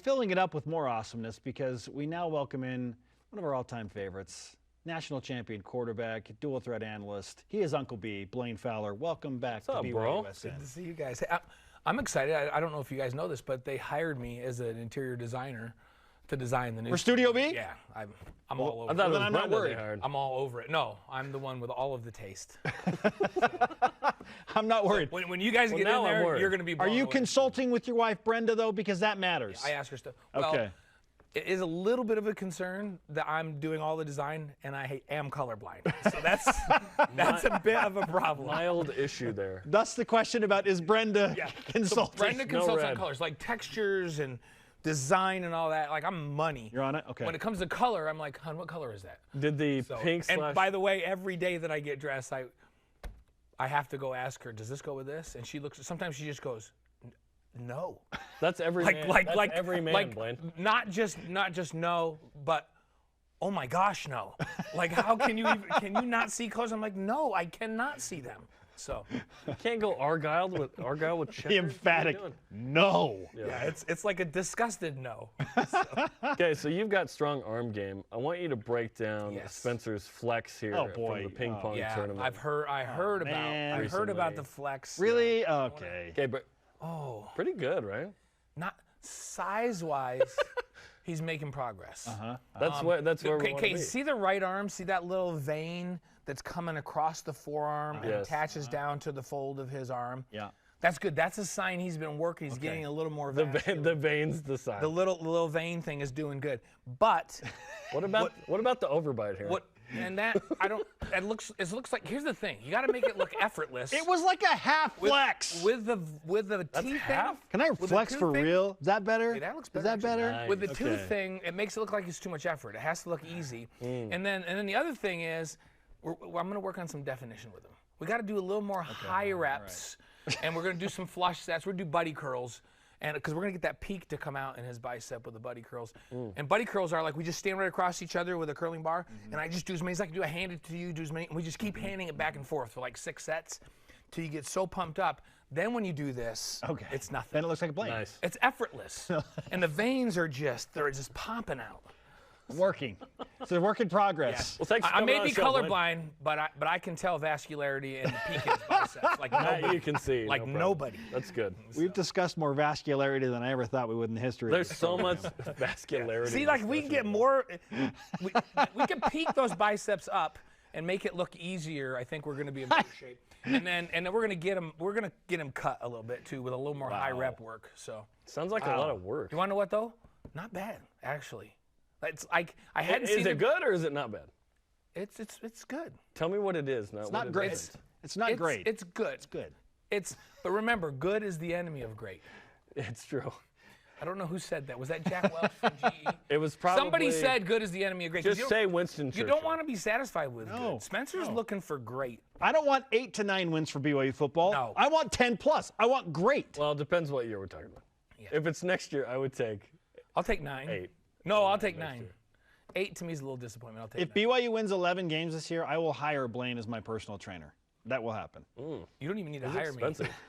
filling it up with more awesomeness because we now welcome in one of our all-time favorites, national champion quarterback, dual threat analyst. He is Uncle B, Blaine Fowler. Welcome back to BYUSN. Good to see you guys. Hey, I'm excited. I don't know if you guys know this, but they hired me as an interior designer to design the new for Studio B? Yeah, I'm all over it. Then I'm not worried. I'm all over it. No, I'm the one with all of the taste. I'm not worried. So when you guys get in there, you're going to be blown Are you away. Consulting with your wife, Brenda, though? Because that matters. I ask her stuff. Well, okay. It is a little bit of a concern that I'm doing all the design and I am colorblind. So that's a bit of a problem. Mild issue there. That's the question about, is Brenda consulting? So Brenda consults on colors, like textures and design and all that. Like, I'm money. You're on it? Okay. When it comes to color, I'm like, hon, what color is that? Did the pink slash... And by the way, every day that I get dressed, I have to go ask her, does this go with this? And she looks, sometimes she just goes, no. That's every man. That's every man, Blaine. Not just no, but oh my gosh, no. Like, how can you not see colors? I'm like, no, I cannot see them. So you can't go Allgeier with checkers. The emphatic no. Yeah, it's like a disgusted no. Okay, so you've got strong arm game. I want you to break down Spencer's flex here from the ping pong tournament. I heard about the flex. Really? Okay. Okay, but pretty good, right? Not size-wise, he's making progress. That's where we want to be. See the right arm? See that little vein that's coming across the forearm and attaches down to the fold of his arm? Yeah. That's good. That's a sign he's been working. He's getting a little more vascular. The veins, the sign. The little vein thing is doing good. But what about the overbite here? And that it looks like, here's the thing. You got to make it look effortless. It was like a half flex. With the teeth thing. Can I flex for real? Is that better? Yeah, that looks better. Is that better? Nice. With the tooth thing, it makes it look like it's too much effort. It has to look easy. And then the other thing is, I'm going to work on some definition with him. We got to do a little more high reps, and we're going to do some flush sets. We're going to do buddy curls, and because we're going to get that peak to come out in his bicep with the buddy curls. And buddy curls are like, we just stand right across each other with a curling bar, and I just do as many as I can do. I hand it to you, do as many, and we just keep handing it back and forth for like 6 sets till you get so pumped up. Then when you do this, it's nothing. Then it looks like a Blaine. Nice. It's effortless, and the veins are they're just popping out. Working. It's a work in progress. Well, thanks for I may coming be on the show, colorblind, but I can tell vascularity and the peak in his biceps like nobody. You can see. Like nobody. That's good. We've discussed more vascularity than I ever thought we would in the history. There's so much vascularity. See, like we can get more. We can peak those biceps up and make it look easier. I think we're going to be in better shape. And then we're going to get him. We're going to get him cut a little bit too with a little more high rep work. So sounds like a lot of work. You want to know what though? Not bad actually. It's like I hadn't seen. Is it good or is it not bad? It's good. Tell me what it is. It's not great. It's not great. It's good. It's good. But remember, good is the enemy of great. It's true. I don't know who said that. Was that Jack Welch from GE? It was probably. Somebody said good is the enemy of great. Just say Winston Churchill. You don't want to be satisfied with good. Spencer's looking for great. I don't want 8 to 9 wins for BYU football. No. I want 10 plus. I want great. Well, it depends what year we're talking about. Yeah. If it's next year, I would take. I'll take 9. 8. No, I'll take 9. 8 to me is a little disappointment. I'll take If 9. BYU wins 11 games this year, I will hire Blaine as my personal trainer. That will happen. You don't even need to hire me.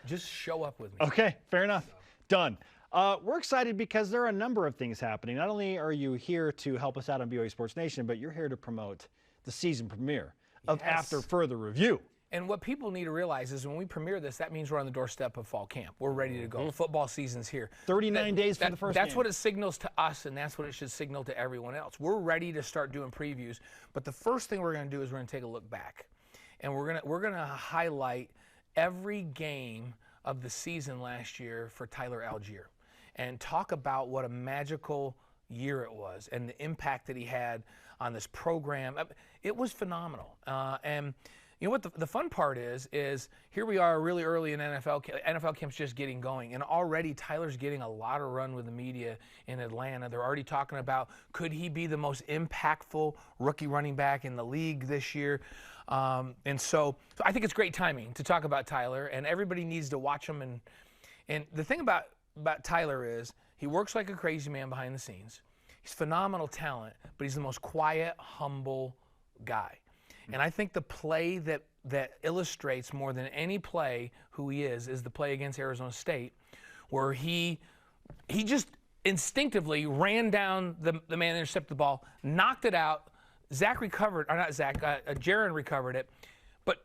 Just show up with me. Okay, fair enough. Done. We're excited because there are a number of things happening. Not only are you here to help us out on BYU Sports Nation, but you're here to promote the season premiere of After Further Review. And what people need to realize is when we premiere this, that means we're on the doorstep of fall camp. We're ready to go. Football season's here. 39 days for the first That's game. what it signals to us, and that's what it should signal to everyone else. We're ready to start doing previews, but the first thing we're going to do is we're going to take a look back. And we're going to highlight every game of the season last year for Tyler Allgeier and talk about what a magical year it was and the impact that he had on this program. It was phenomenal. And you know what the fun part is here we are really early in NFL. NFL camp's just getting going, and already Tyler's getting a lot of run with the media in Atlanta. They're already talking about, could he be the most impactful rookie running back in the league this year? And so I think it's great timing to talk about Tyler, and everybody needs to watch him. And the thing about Tyler is he works like a crazy man behind the scenes. He's phenomenal talent, but he's the most quiet, humble guy. And I think the play that illustrates more than any play who he is the play against Arizona State, where he just instinctively ran down the man that intercepted the ball, knocked it out. Zach recovered, or not Zach, Jaron recovered it. But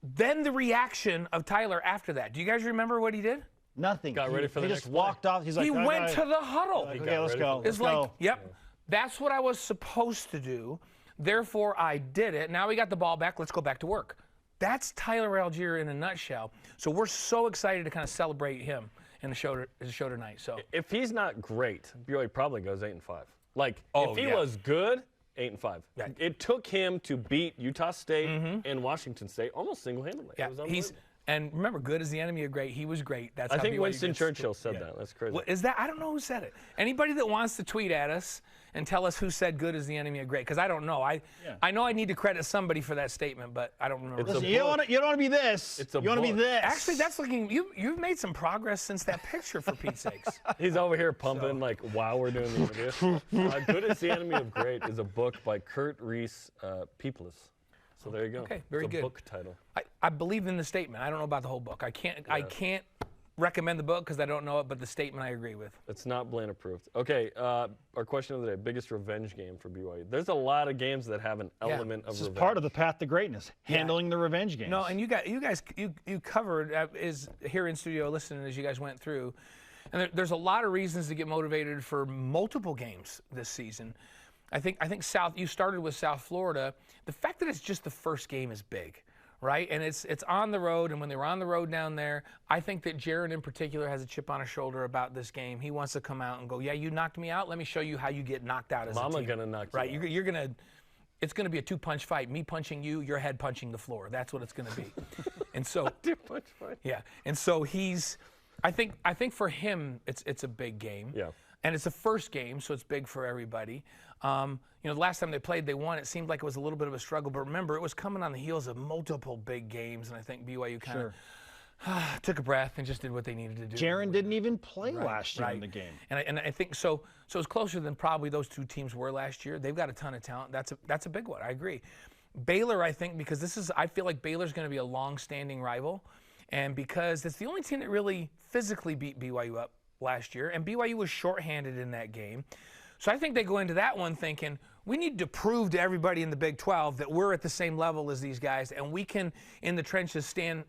then the reaction of Tyler after that. Do you guys remember what he did? Nothing. Got ready for the He next just walked off. He's like, he went to the huddle. Like, okay, let's go. It's like, yep, that's what I was supposed to do. Therefore, I did it. Now we got the ball back. Let's go back to work. That's Tyler Allgeier in a nutshell. So we're so excited to kind of celebrate him in the show tonight. So if he's not great, BYU probably goes 8-5. Like if he yeah. was good, 8-5. Yeah. It took him to beat Utah State and Washington State almost single-handedly. Yeah, It was unbelievable. And remember, good is the enemy of great. He was great. That's I how think BYU Winston gets Churchill said that. That's crazy. What is that? I don't know who said it. Anybody that wants to tweet at us and tell us who said good is the enemy of great, because I don't know. I know I need to credit somebody for that statement, but I don't remember. Listen, you don't want to be this. It's a you want to be book. this. Actually, that's looking. You've made some progress since that picture, for Pete's sakes. He's over here pumping like while we're doing the interview. Good is the Enemy of Great is a book by Kurt Reese Peoples. So there you go. Okay, very it's a good. Book title. I believe in the statement. I don't know about the whole book. I can't recommend the book because I don't know it, but the statement I agree with. It's not Blaine approved. Okay, our question of the day: biggest revenge game for BYU. There's a lot of games that have an element of This is revenge. part of the path to greatness, handling the revenge games. No, and you guys covered is here in studio listening as you guys went through, and there's a lot of reasons to get motivated for multiple games this season. I think you started with South Florida. The fact that it's just the first game is big, right? And it's on the road, and when they were on the road down there, I think that Jaron in particular has a chip on his shoulder about this game. He wants to come out and go, yeah, you knocked me out. Let me show you how you get knocked out as a team. Mama gonna knock you right? out. You're gonna. It's gonna be a two-punch fight. Me punching you, your head punching the floor. That's what it's gonna be. And so Two-punch fight. yeah, and so I think for him it's a big game. Yeah. And it's the first game, so it's big for everybody. The last time they played, they won. It seemed like it was a little bit of a struggle, but remember, it was coming on the heels of multiple big games, and I think BYU kind of took a breath and just did what they needed to do. Jaron didn't even play last year in the game. And I think so. So it's closer than probably those two teams were last year. They've got a ton of talent. That's a big one. I agree. Baylor, I think, because I feel like Baylor's going to be a long-standing rival, and because it's the only team that really physically beat BYU up last year, and BYU was shorthanded in that game. So I think they go into that one thinking, we need to prove to everybody in the Big 12 that we're at the same level as these guys, and we can, in the trenches, stand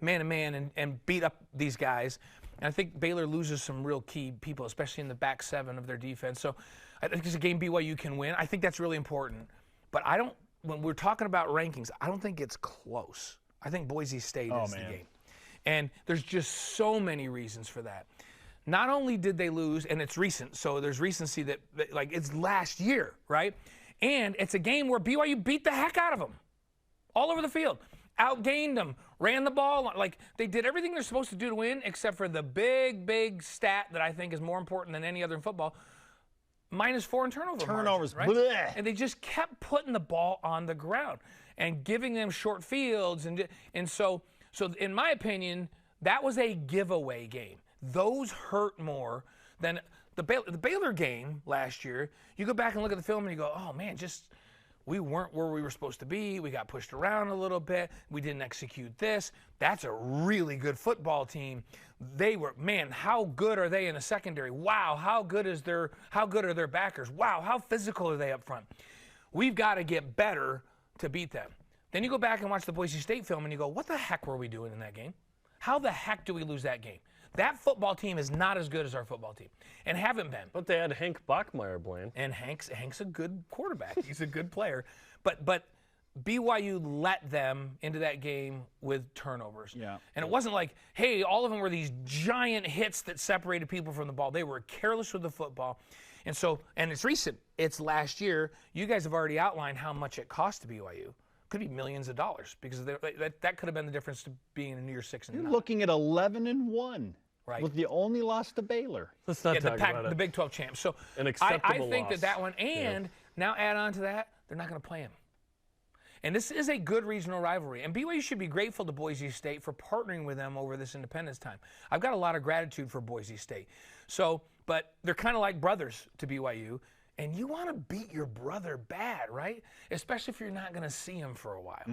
man-to-man and beat up these guys. And I think Baylor loses some real key people, especially in the back seven of their defense. So I think it's a game BYU can win. I think that's really important. But when we're talking about rankings, I don't think it's close. I think Boise State is the game. And there's just so many reasons for that. Not only did they lose, and it's recent, so there's recency that like it's last year, right? And it's a game where BYU beat the heck out of them all over the field, outgained them, ran the ball. Like they did everything they're supposed to do to win, except for the big stat that I think is more important than any other in football, -4 in turnovers. Turnovers, right? bleh. And they just kept putting the ball on the ground and giving them short fields, and so in my opinion, that was a giveaway game. Those hurt more than the Baylor game last year. You go back and look at the film and you go, oh man, we weren't where we were supposed to be. We got pushed around a little bit. We didn't execute this. That's a really good football team. They were, man, how good are they in the secondary? Wow, how good are their backers? Wow, how physical are they up front? We've got to get better to beat them. Then you go back and watch the Boise State film and you go, what the heck were we doing in that game? How the heck do we lose that game? That football team is not as good as our football team, and haven't been. But they had Hank Bachmeier, Blaine. And Hank's a good quarterback. He's a good player. But BYU let them into that game with turnovers. Yeah. And it wasn't like, hey, all of them were these giant hits that separated people from the ball. They were careless with the football. And it's recent. It's last year. You guys have already outlined how much it cost to BYU. Could be millions of dollars because that could have been the difference to being in New Year's 6-9. You're looking at 11-1. Right. With the only loss to Baylor. Let's not talk about it. The Big 12 champs. So an acceptable I think loss. that one, and now add on to that, they're not going to play him. And this is a good regional rivalry. And BYU should be grateful to Boise State for partnering with them over this independence time. I've got a lot of gratitude for Boise State. But they're kind of like brothers to BYU. And you want to beat your brother bad, right? Especially if you're not going to see him for a while.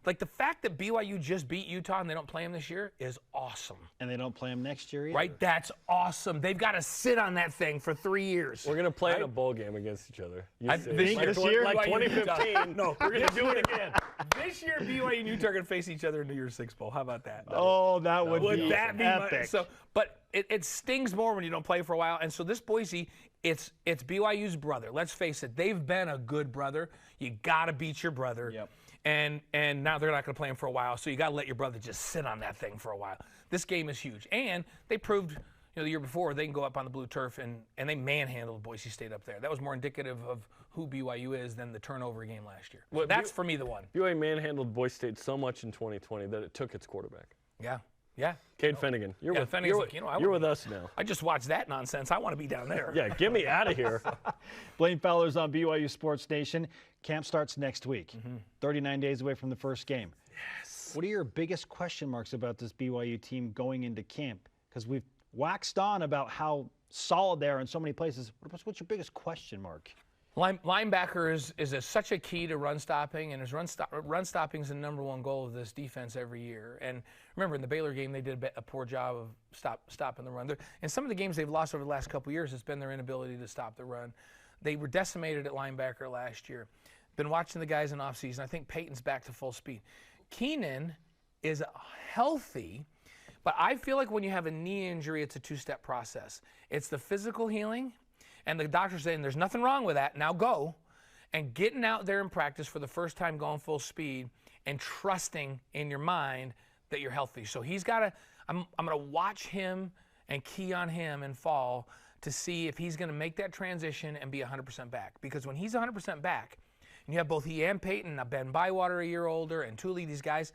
Like the fact that BYU just beat Utah and they don't play him this year is awesome. And they don't play him next year either. Right? That's awesome. They've got to sit on that thing for 3 years. We're going to play in a bowl game against each other. This year? Like 2015. No, we're going to do it again. This year, BYU and Utah are going to face each other in New Year's Six Bowl. How about that? Oh, that would be epic. But it stings more when you don't play for a while. And so this Boise, it's BYU's brother. Let's face it, they've been a good brother. You got to beat your brother. Yep. And now they're not going to play him for a while, so you got to let your brother just sit on that thing for a while. This game is huge. And they proved the year before they can go up on the blue turf and they manhandled Boise State up there. That was more indicative of who BYU is than the turnover game last year. Well, that's for me the one. BYU manhandled Boise State so much in 2020 that it took its quarterback. Yeah. Yeah. Cade Finnegan. You're with us now. I just watched that nonsense. I want to be down there. Yeah, get me out of here. Blaine Fowler's on BYU Sports Nation. Camp starts next week. 39 days away from the first game. Yes. What are your biggest question marks about this BYU team going into camp? Because we've waxed on about how solid they are in so many places. What's your biggest question mark? Linebacker is such a key to run stopping, and his run stopping is the #1 goal of this defense every year. And remember, in the Baylor game, they did a poor job of stopping the run. In some of the games they've lost over the last couple of years, it's been their inability to stop the run. They were decimated at linebacker last year. Been watching the guys in offseason. I think Peyton's back to full speed. Keenan is healthy, but I feel like when you have a knee injury, it's a two-step process. It's the physical healing, and the doctor's saying there's nothing wrong with that, now go, and getting out there in practice for the first time going full speed and trusting in your mind that you're healthy. So he's got to, I'm going to watch him and key on him in fall to see if he's going to make that transition and be 100% back. Because when he's 100% back, and you have both he and Peyton, Ben Bywater a year older, and Thule, these guys,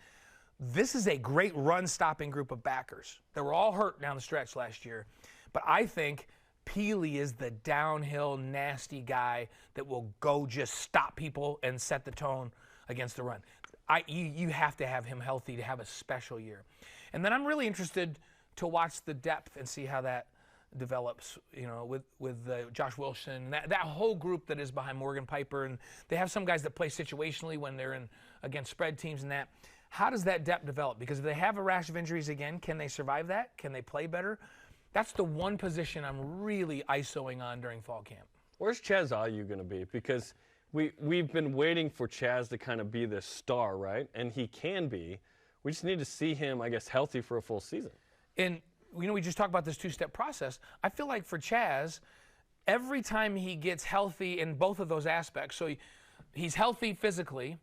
this is a great run-stopping group of backers that were all hurt down the stretch last year. But I think Peely is the downhill, nasty guy that will go just stop people and set the tone against the run. You have to have him healthy to have a special year. And then I'm really interested to watch the depth and see how that develops, with Josh Wilson, that whole group that is behind Morgan Piper. And they have some guys that play situationally when they're in against spread teams and that. How does that depth develop? Because if they have a rash of injuries again, can they survive that? Can they play better? That's the one position I'm really ISOing on during fall camp. Where's Chaz Ayu going to be? Because we've been waiting for Chaz to kind of be this star, right? And he can be. We just need to see him, I guess, healthy for a full season. And, we just talked about this two-step process. I feel like for Chaz, every time he gets healthy in both of those aspects, so he's healthy physically,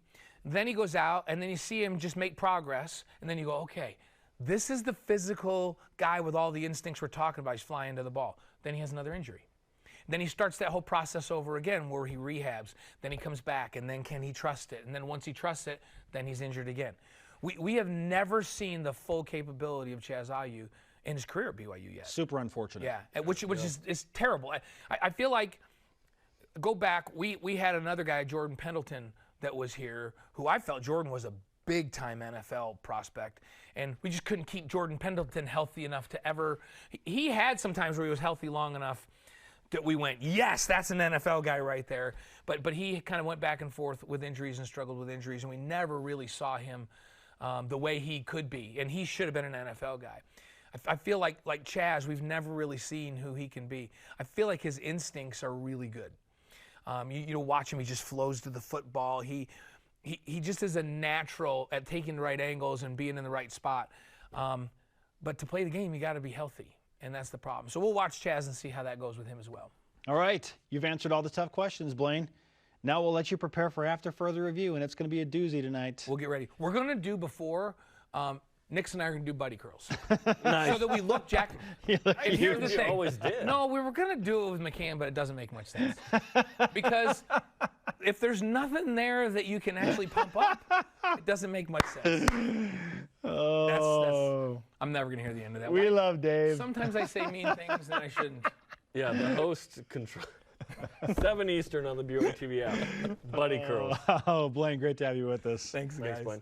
then he goes out, and then you see him just make progress, and then you go, okay, this is the physical guy with all the instincts we're talking about. He's flying to the ball. Then he has another injury. Then he starts that whole process over again where he rehabs. Then he comes back, and then can he trust it? And then once he trusts it, then he's injured again. We have never seen the full capability of Chaz Ayu in his career at BYU yet. Super unfortunate. Yeah, which is terrible. I feel like, go back, we had another guy, Jordan Pendleton, that was here, who I felt Jordan was a big-time NFL prospect, and we just couldn't keep Jordan Pendleton healthy enough to ever – he had some times where he was healthy long enough that we went, yes, that's an NFL guy right there. But he kind of went back and forth with injuries and struggled with injuries, and we never really saw him the way he could be, and he should have been an NFL guy. I feel like Chaz, we've never really seen who he can be. I feel like his instincts are really good. You watch him, he just flows to the football. He just is a natural at taking the right angles and being in the right spot. But to play the game, you got to be healthy, and that's the problem. So we'll watch Chaz and see how that goes with him as well. All right. You've answered all the tough questions, Blaine. Now we'll let you prepare for after further review, and it's going to be a doozy tonight. We'll get ready. We're going to do before Nix and I are going to do buddy curls. Nice. So that we look Jack. You always did. No, we were going to do it with McCann, but it doesn't make much sense. Because if there's nothing there that you can actually pump up, it doesn't make much sense. Oh. I'm never going to hear the end of that. We love Dave. Sometimes I say mean things that I shouldn't. Yeah, the host control. 7 Eastern on the BYU TV app. Buddy curls. Oh, Blaine, great to have you with us. Thanks, guys. Thanks, Blaine.